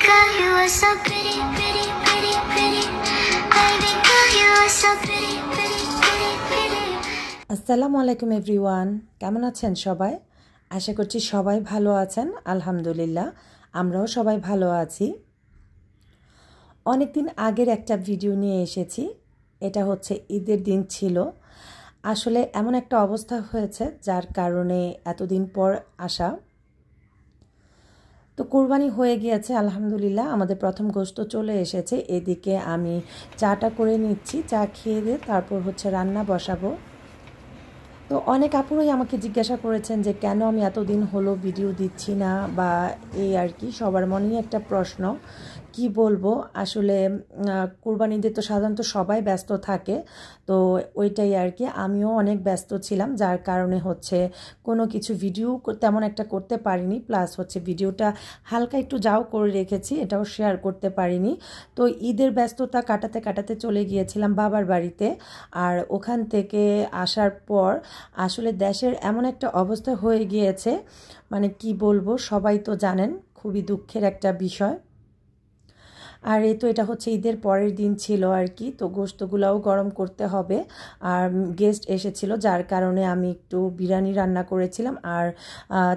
girl, you are so pretty, pretty, pretty, pretty. Baby girl, you are so pretty, pretty, pretty, pretty. আসসালামু আলাইকুম everyone, কেমন আছেন সবাই? আশা করছি সবাই ভালো আছেন। আলহামদুলিল্লাহ আমরাও সবাই ভালো আছি। অনেকদিন আগের একটা ভিডিও নিয়ে এসেছি। এটা হচ্ছে ঈদের দিন ছিল। আসলে এমন একটা অবস্থা হয়েছে যার কারণে এতদিন পর আসা। তো কুরবানি হয়ে গিয়েছে আলহামদুলিল্লাহ, আমাদের প্রথম গোশত চলে এসেছে। এদিকে আমি চাটা করে নিচ্ছি, চা খেয়ে দিয়ে তারপর হচ্ছে রান্না বসাবো। তো অনেক আপুরাই আমাকে জিজ্ঞাসা করেছেন যে কেন আমি এতদিন হলো ভিডিও দিচ্ছি না, বা এই আর কি সবার মনেই একটা প্রশ্ন। কি বলবো, আসলে কুরবানিতে তো সাধারণত সবাই ব্যস্ত থাকে, তো ওইটাই আর কি। আমিও অনেক ব্যস্ত ছিলাম, যার কারণে হচ্ছে কোনো কিছু ভিডিও তেমন একটা করতে পারিনি। প্লাস হচ্ছে ভিডিওটা হালকা একটু যাও করে রেখেছি, এটাও শেয়ার করতে পারিনি। তো ঈদের ব্যস্ততা কাটাতে কাটাতে চলে গিয়েছিলাম বাবার বাড়িতে। আর ওখান থেকে আসার পর আসলে দেশের এমন একটা অবস্থা হয়ে গিয়েছে, মানে কি বলবো, সবাই তো জানেন, খুবই দুঃখের একটা বিষয়। আর এই তো এটা হচ্ছে ঈদের পরের দিন ছিল আর কি। তো গোশতগুলাও গরম করতে হবে, আর গেস্ট এসেছিল যার কারণে আমি একটু বিরিয়ানি রান্না করেছিলাম আর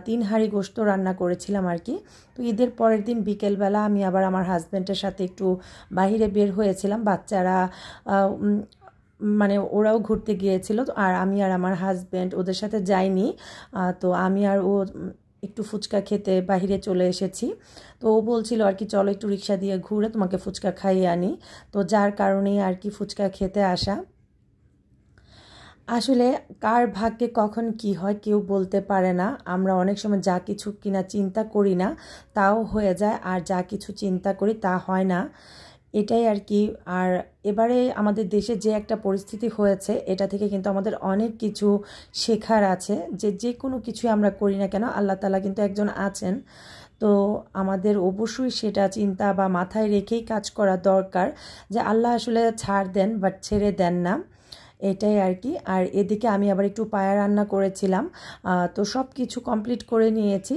3 হাঁড়ি গোশত রান্না করেছিলাম আর কি। তো ঈদের পরের দিন বিকেলবেলা আমি আবার আমার হাজব্যান্ডের সাথে একটু বাইরে বের হয়েছিলাম। বাচ্চারা মানে ওরাও ঘুরতে গিয়েছিল, আর আমি আর আমার হাজব্যান্ড ওদের সাথে যাইনি। তো আমি আর ও একটু ফুচকা খেতে বাহিরে চলে এসেছি। তো ও বলছিল আর কি চলো একটু রিক্সা দিয়ে ঘুরে তোমাকে ফুচকা খাইয়ে আনি, তো যার কারণেই আর কি ফুচকা খেতে আসা। আসলে কার ভাগ্যে কখন কি হয় কেউ বলতে পারে না। আমরা অনেক সময় যা কিছু কিনা চিন্তা করি না তাও হয়ে যায়, আর যা কিছু চিন্তা করি তা হয় না, এটাই আর কি। আর এবারে আমাদের দেশে যে একটা পরিস্থিতি হয়েছে, এটা থেকে কিন্তু আমাদের অনেক কিছু শেখার আছে। যে কোনো কিছুই আমরা করি না কেন, আল্লাহ তাআলা কিন্তু একজন আছেন। তো আমাদের অবশ্যই সেটা চিন্তা বা মাথায় রেখেই কাজ করা দরকার, যে আল্লাহ আসলে ছাড় দেন বাট ছেড়ে দেন না, এটাই আর কি। আর এদিকে আমি আবার একটু পায়া রান্না করেছিলাম, তো সব কিছু কমপ্লিট করে নিয়েছি।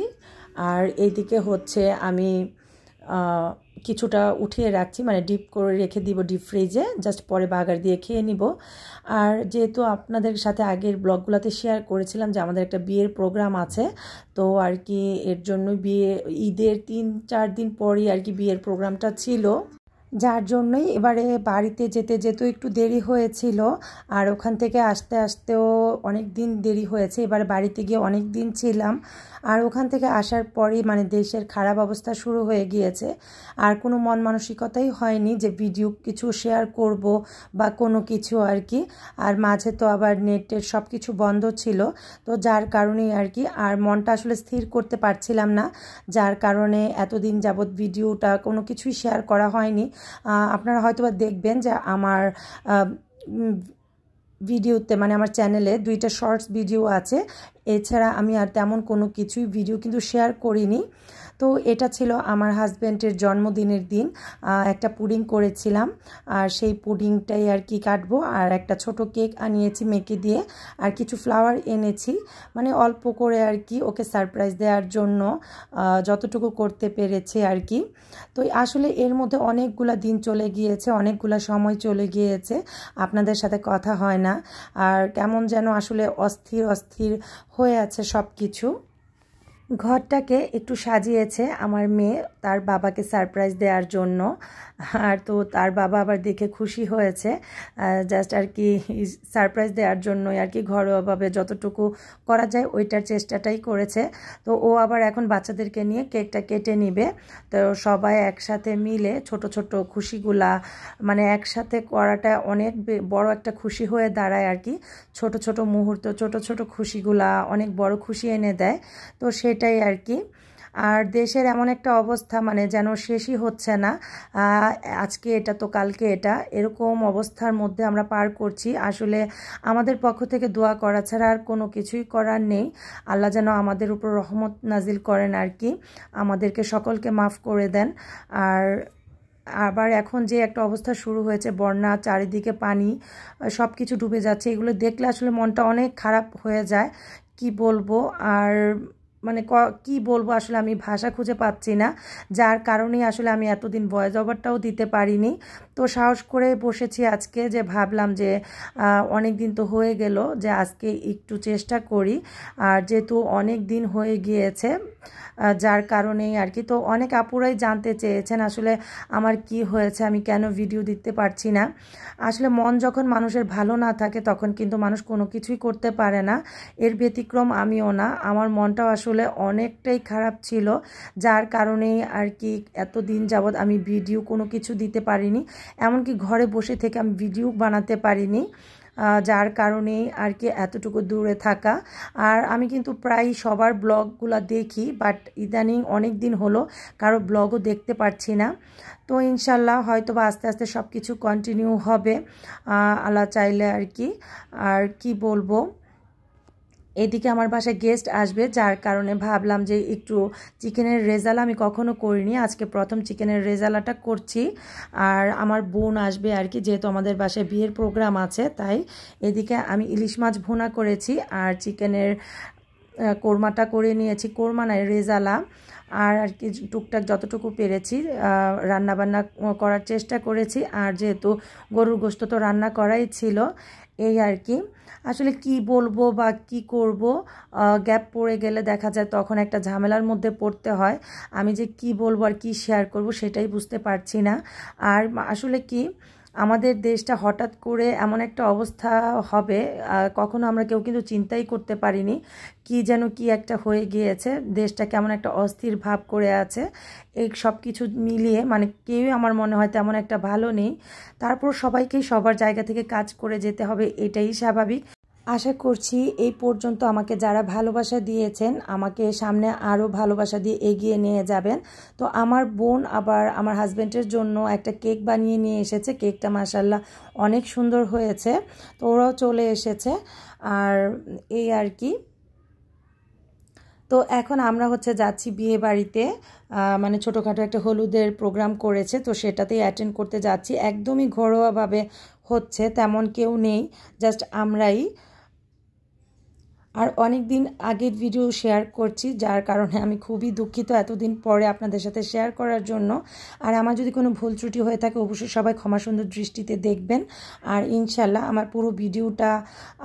আর এইদিকে হচ্ছে আমি কিছুটা উঠিয়ে রাখছি, মানে ডিপ করে রেখে দিব ডিপ ফ্রিজে, জাস্ট পরে বাগার দিয়ে খেয়ে নিব। আর যেহেতু আপনাদের সাথে আগের ব্লগগুলোতে শেয়ার করেছিলাম যে আমাদের একটা বিয়ের প্রোগ্রাম আছে, তো আর কি এর জন্য ঈদের 3-4 দিন পরই আর কি বিয়ের প্রোগ্রামটা ছিল, যার জন্যই এবারে বাড়িতে যেতে যেতেও একটু দেরি হয়েছিল। আর ওখান থেকে আসতে আসতেও অনেক দিন দেরি হয়েছে। এবারে বাড়িতে গিয়ে অনেক দিন ছিলাম, আর ওখান থেকে আসার পরেই মানে দেশের খারাপ অবস্থা শুরু হয়ে গিয়েছে। আর কোনো মন মানসিকতাই হয়নি যে ভিডিও কিছু শেয়ার করব বা কোনো কিছু আর কি। আর মাঝে তো আবার নেটের সব কিছু বন্ধ ছিল, তো যার কারণেই আর কি। আর মনটা আসলে স্থির করতে পারছিলাম না, যার কারণে এতদিন যাবৎ ভিডিওটা কোনো কিছুই শেয়ার করা হয়নি। আপনারা হয়তোবা দেখবেন যে আমার ভিডিওতে, মানে আমার চ্যানেলে 2টা শর্টস ভিডিও আছে, এছাড়া আমি আর তেমন কোনো কিছুই ভিডিও কিন্তু শেয়ার করিনি। তো এটা ছিল আমার হাজব্যান্ডের জন্মদিনের দিন, একটা পুডিং করেছিলাম, আর সেই পুডিংটাই আর কি কাটবো। আর একটা ছোট কেক আনিয়েছি মেয়েকে দিয়ে, আর কিছু ফ্লাওয়ার এনেছি, মানে অল্প করে আর কি ওকে সারপ্রাইজ দেওয়ার জন্য যতটুকু করতে পেরেছে আর কি। তো আসলে এর মধ্যে অনেকগুলা দিন চলে গিয়েছে, অনেকগুলা সময় চলে গিয়েছে, আপনাদের সাথে কথা হয় না। আর কেমন যেন আসলে অস্থির অস্থির হয়ে আছে সব কিছু। ঘরটাকে একটু সাজিয়েছে আমার মেয়ে তার বাবাকে সারপ্রাইজ দেওয়ার জন্য। আর তো তার বাবা আবার দেখে খুশি হয়েছে, জাস্ট আর কি সারপ্রাইজ দেওয়ার জন্যই আর কি ঘরোয়াভাবে যতটুকু করা যায় ওইটার চেষ্টাটাই করেছে। তো ও আবার এখন বাচ্চাদেরকে নিয়ে কেকটা কেটে নিবে। তো সবাই একসাথে মিলে ছোট ছোট খুশিগুলা, মানে একসাথে করাটা অনেক বড় একটা খুশি হয়ে দাঁড়ায় আর কি। ছোট ছোট মুহূর্ত, ছোট ছোট খুশিগুলা অনেক বড় খুশি এনে দেয়, তো সেটাই আর কি। আর দেশের এমন একটা অবস্থা, মানে যেন শেষই হচ্ছে না, আজকে এটা তো কালকে এটা, এরকম অবস্থার মধ্যে আমরা পার করছি। আসলে আমাদের পক্ষ থেকে দোয়া করা ছাড়া আর কোনো কিছুই করার নেই। আল্লাহ যেন আমাদের উপর রহমত নাজিল করেন আর কি, আমাদেরকে সকলকে মাফ করে দেন। আর আবার এখন যে একটা অবস্থা শুরু হয়েছে, বন্যা, চারিদিকে পানি, সব কিছু ডুবে যাচ্ছে, এগুলো দেখলে আসলে মনটা অনেক খারাপ হয়ে যায়, কি বলবো। আর মানে কি বলবো আসলে আমি ভাষা খুঁজে পাচ্ছি না, যার কারণেই আসলে আমি এতদিন ভয়েস ওভারটাও দিতে পারিনি। তো সাহস করে বসেছি আজকে, যে ভাবলাম যে অনেক দিন তো হয়ে গেল, যে আজকে একটু চেষ্টা করি। আর যেহেতু অনেক দিন হয়ে গিয়েছে, যার কারণেই আর কি। তো অনেক আপুরাই জানতে চেয়েছেন আসলে আমার কি হয়েছে, আমি কেন ভিডিও দিতে পারছি না। আসলে মন যখন মানুষের ভালো না থাকে তখন কিন্তু মানুষ কোনো কিছুই করতে পারে না, এর ব্যতিক্রম আমিও না। আমার মনটাও আসলে অনেকটাই খারাপ ছিল, যার কারণেই আর কি এতদিন যাবৎ আমি ভিডিও কোনো কিছু দিতে পারিনি, এমনকি ঘরে বসে থেকে আমি ভিডিও বানাতে পারিনি, যার কারণেই আর কি এতটুকু দূরে থাকা। আর আমি কিন্তু প্রায় সবার ব্লগগুলো দেখি, বাট ইদানিং অনেক দিন হলো কারো ব্লগও দেখতে পাচ্ছি না। তো ইনশাল্লাহ হয়তো বা আস্তে আস্তে সব কিছু কন্টিনিউ হবে আল্লাহ চাইলে আর কি। আর কি বলবো, এদিকে আমার বাসায় গেস্ট আসবে, যার কারণে ভাবলাম যে একটু চিকেনের রেজালা আমি কখনো করিনি, আজকে প্রথম চিকেনের রেজালাটা করছি। আর আমার বোন আসবে আর কি, যেহেতু আমাদের বাসায় বিয়ের প্রোগ্রাম আছে, তাই এদিকে আমি ইলিশ মাছ ভুনা করেছি আর চিকেনের কোরমাটা করে নিয়েছি, কোরমা নাই রেজালা। আর আর কি টুকটাক যতটুকু পেরেছি রান্নাবান্না করার চেষ্টা করেছি। আর যেহেতু গরুর গোশত তো রান্না করাই ছিল, এই আর কি। আসলে কি বলবো বা কি করব, গ্যাপ পড়ে গেলে দেখা যায় তখন একটা ঝামেলার মধ্যে পড়তে হয়। আমি যে কি বলবো আর কি শেয়ার করব সেটাই বুঝতে পারছি না। আর আসলে কি আমাদের দেশটা হঠাৎ করে এমন একটা অবস্থা হবে, কখনো আমরা কেউ কিন্তু চিন্তাই করতে পারিনি। কি যেন কি একটা হয়ে গিয়েছে, দেশটা কেমন একটা অস্থির ভাব করে আছে। এই সব কিছু মিলিয়ে মানে কেউই আমার মনে হয় তেমন একটা ভালো নেই। তারপর সবাইকেই সবার জায়গা থেকে কাজ করে যেতে হবে, এটাই স্বাভাবিক। আশা করছি এই পর্যন্ত আমাকে যারা ভালোবাসা দিয়েছেন আমাকে সামনে আরও ভালোবাসা দিয়ে এগিয়ে নিয়ে যাবেন। তো আমার বোন আবার আমার হাজব্যান্ডের জন্য একটা কেক বানিয়ে নিয়ে এসেছে, কেকটা মাশাআল্লাহ অনেক সুন্দর হয়েছে। তো ওরাও চলে এসেছে, আর এই আর কি। তো এখন আমরা হচ্ছে যাচ্ছি বিয়ে বাড়িতে, মানে ছোটোখাটো একটা হলুদের প্রোগ্রাম করেছে, তো সেটাতেই অ্যাটেন্ড করতে যাচ্ছি। একদমই ঘরোয়াভাবে হচ্ছে, তেমন কেউ নেই, জাস্ট আমরাই। আর অনেক দিন আগের ভিডিও শেয়ার করছি, যার কারণে আমি খুবই দুঃখিত এতদিন পরে আপনাদের সাথে শেয়ার করার জন্য। আর আমার যদি কোনো ভুল ত্রুটি হয়ে থাকে অবশ্যই সবাই ক্ষমা সুন্দর দৃষ্টিতে দেখবেন। আর ইনশাল্লাহ আমার পুরো ভিডিওটা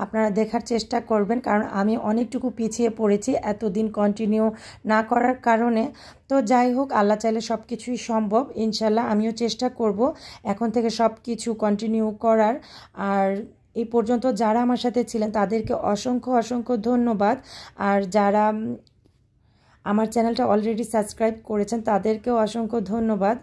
আপনারা দেখার চেষ্টা করবেন, কারণ আমি অনেকটুকু পিছিয়ে পড়েছি এতদিন কন্টিনিউ না করার কারণে। তো যাই হোক, আল্লাহ চাইলে সব কিছুই সম্ভব, ইনশাল্লাহ আমিও চেষ্টা করব এখন থেকে সব কিছু কন্টিনিউ করার। আর এই পর্যন্ত যারা আমার সাথে ছিলেন তাদেরকে অসংখ্য অসংখ্য ধন্যবাদ। আর যারা আমার চ্যানেলটা অলরেডি সাবস্ক্রাইব করেছেন তাদেরকেও অসংখ্য ধন্যবাদ।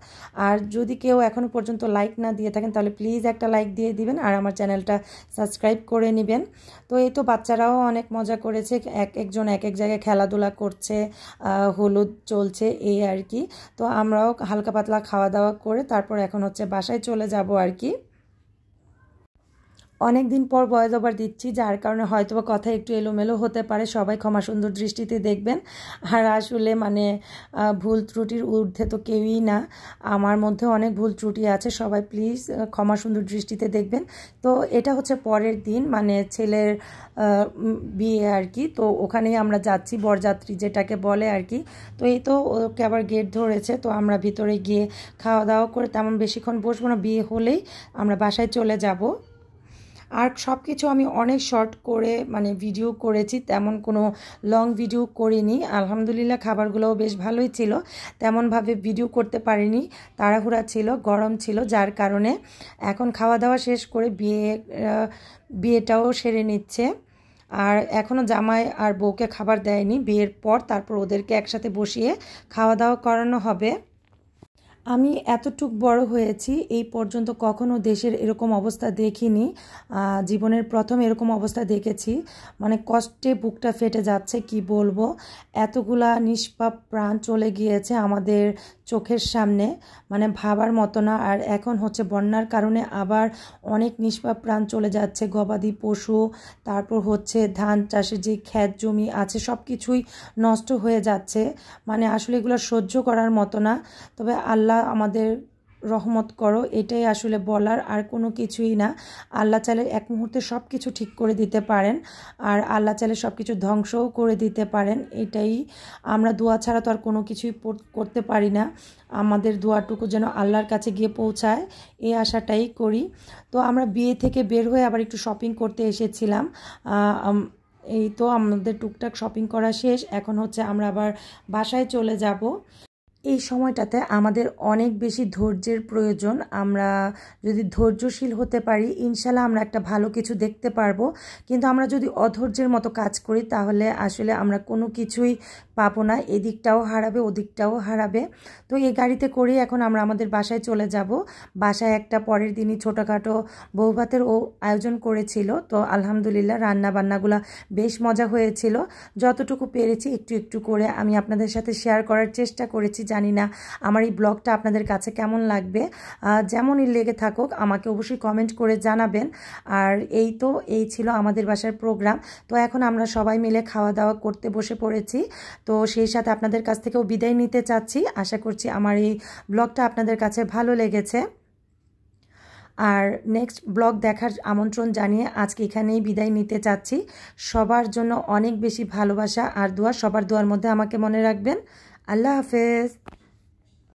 আর যদি কেউ এখনও পর্যন্ত লাইক না দিয়ে থাকেন তাহলে প্লিজ একটা লাইক দিয়ে দিবেন আর আমার চ্যানেলটা সাবস্ক্রাইব করে নেবেন। তো এই তো বাচ্চারাও অনেক মজা করেছে, একজন এক এক জায়গায় খেলাধুলা করছে, হলুদ চলছে, এই আর কি। তো আমরাও হালকা পাতলা খাওয়া দাওয়া করে তারপর এখন হচ্ছে বাসায় চলে যাব আর কি। অনেক দিন পর ভয়েস ওভার দিচ্ছি, যার কারণে হয়তো বা কথা একটু এলোমেলো হতে পারে, সবাই ক্ষমা সুন্দর দৃষ্টিতে দেখবেন। আর আসলে মানে ভুল ত্রুটির ঊর্ধ্বে তো কেউই না, আমার মধ্যে অনেক ভুল ত্রুটি আছে, সবাই প্লিজ ক্ষমা সুন্দর দৃষ্টিতে দেখবেন। তো এটা হচ্ছে পরের দিন, মানে ছেলের বিয়ে আর কি। তো ওখানেই আমরা যাচ্ছি, বরযাত্রী যেটাকে বলে আর কি। তো এই তো ওকে আবার গেট ধরেছে, তো আমরা ভিতরে গিয়ে খাওয়া দাওয়া করে তেমন বেশিক্ষণ বসবো না, বিয়ে হলেই আমরা বাসায় চলে যাব। আর সব কিছু আমি অনেক শর্ট করে মানে ভিডিও করেছি, তেমন কোনো লং ভিডিও করিনি। আলহামদুলিল্লাহ খাবারগুলোও বেশ ভালোই ছিল, তেমনভাবে ভিডিও করতে পারিনি, তাড়াহুড়া ছিল, গরম ছিল, যার কারণে এখন খাওয়া দাওয়া শেষ করে বিয়েটাও সেরে নিচ্ছে। আর এখনও জামাই আর বউকে খাবার দেয়নি, বিয়ের পর তারপর ওদেরকে একসাথে বসিয়ে খাওয়া দাওয়া করানো হবে। আমি এতটুক বড় হয়েছি এই পর্যন্ত কখনো দেশের এরকম অবস্থা দেখিনি, জীবনের প্রথম এরকম অবস্থা দেখেছি, মানে কষ্টে বুকটা ফেটে যাচ্ছে, কি বলবো। এতগুলা নিষ্পাপ প্রাণ চলে গিয়েছে আমাদের চোখের সামনে, মানে ভাবার মতো না। আর এখন হচ্ছে বন্যার কারণে আবার অনেক নিষ্পাপ প্রাণ চলে যাচ্ছে, গবাদি পশু, তারপর হচ্ছে ধান চাষের যে ক্ষেত জমি আছে সব কিছুই নষ্ট হয়ে যাচ্ছে, মানে আসলে এগুলো সহ্য করার মতো না। তবে আল্লাহ আমাদের রহমত করো, এটাই আসলে বলার, আর কোনো কিছুই না। আল্লাহ চাইলে এক মুহূর্তে সব কিছু ঠিক করে দিতে পারেন, আর আল্লাহ চাইলে সব কিছু ধ্বংসও করে দিতে পারেন। এটাই, আমরা দোয়া ছাড়া তো আর কোনো কিছুই করতে পারি না। আমাদের দোয়াটুকু যেন আল্লাহর কাছে গিয়ে পৌঁছায়, এই আশাটাই করি। তো আমরা বিয়ে থেকে বের হয়ে আবার একটু শপিং করতে এসেছিলাম। এই তো আমাদের টুকটাক শপিং করা শেষ, এখন হচ্ছে আমরা আবার বাসায় চলে যাব। এই সময়টাতে আমাদের অনেক বেশি ধৈর্যের প্রয়োজন। আমরা যদি ধৈর্যশীল হতে পারি, ইনশাল্লাহ আমরা একটা ভালো কিছু দেখতে পারবো। কিন্তু আমরা যদি অধৈর্যের মতো কাজ করি, তাহলে আসলে আমরা কোনো কিছুই পাবো না, এদিকটাও হারাবে ওদিকটাও হারাবে। তো এই গাড়িতে করেই এখন আমরা আমাদের বাসায় চলে যাব। বাসায় একটা পরের দিনই ছোটোখাটো বৌভাতের আয়োজন করেছিল। তো আলহামদুলিল্লাহ রান্না বান্নাগুলো বেশ মজা হয়েছিল। যতটুকু পেরেছি একটু একটু করে আমি আপনাদের সাথে শেয়ার করার চেষ্টা করেছি। জানি না আমার এই ব্লগটা আপনাদের কাছে কেমন লাগবে, যেমনই লেগে থাকুক আমাকে অবশ্যই কমেন্ট করে জানাবেন। আর এই ছিল আমাদের বাসার প্রোগ্রাম। তো এখন আমরা সবাই মিলে খাওয়া দাওয়া করতে বসে পড়েছি। তো সেই সাথে আপনাদের কাছ থেকেও বিদায় নিতে চাচ্ছি। আশা করছি আমার এই ব্লগটা আপনাদের কাছে ভালো লেগেছে। আর নেক্সট ব্লগ দেখার আমন্ত্রণ জানিয়ে আজকে এখানেই বিদায় নিতে চাচ্ছি। সবার জন্য অনেক বেশি ভালোবাসা আর দোয়া, সবার দোয়ার মধ্যে আমাকে মনে রাখবেন। আল্লাহ হাফেজ।